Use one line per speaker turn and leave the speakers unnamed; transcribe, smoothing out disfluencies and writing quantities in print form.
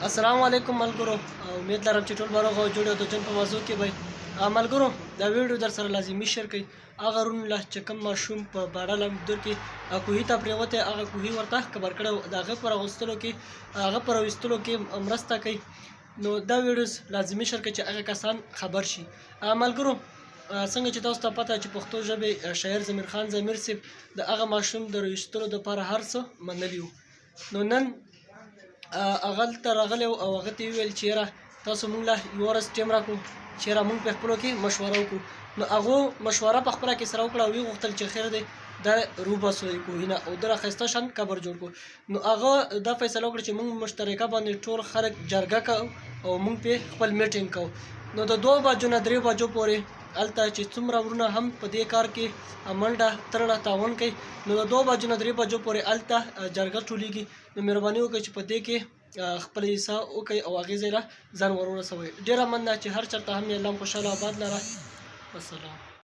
السلام علیکم ملګرو. امید لرم چې ټول به روغ او جوړ یو. د جن په موضوع کې به ملګرو دا ویډیو در سره لازمي شیر کړئ. هغه روڼ له چې کوم ماشوم په باړه لمدور کې کوهي ته پرېوتی، هغه کوهي ورته خبر کړی د هغه پر اغوستلو کې هغه پر ویستلو کې مرسته کوي. نو دا ویډیوز لازمي شیر کړئ چې هغه کسان خبر شي. ملګرو څنګه چې تاسو ته پته چې پښتو ژبې شاعر ضمیر خان ضمیر صاحب د هغه ماشوم د ویستلو دپاره هر څه منلي وو. نو نن هغه دلته راغلی او هغه ته یې وویل چې یاره تاسو موږ له یوه ورځ ټیم راکړو چې یاره موږ په خپلو کې مشوره وکړو. نو هغو مشوره په خپله کې سره وکړه او ویې غوښتل چې خیر دی دا روباسو د کوهي نه او د راښایسته شان قبر جوړ کړو. نو هغه دا فیصله وکړه چې موږ مشترکه باندې ټول خلک جرګه کوو او موږ پې خپل میټینګ کوو. نو د 2 بجو نه 3 بجو پورې هلته چې څومره ورونه هم په دې کار کې منډه ترړه تعاون کوي، نو د 2 بجو نه 3 بجو پورې هلته جرګه ټولېږي. نو مهرباني وکړئ چې په دې کې خپل حصه وکړئ او هغې ځای له ځان ور ورسوئ. ډېره مننه چې هر چېرته هم یې الله خوشحاله آباد لره. والسلام.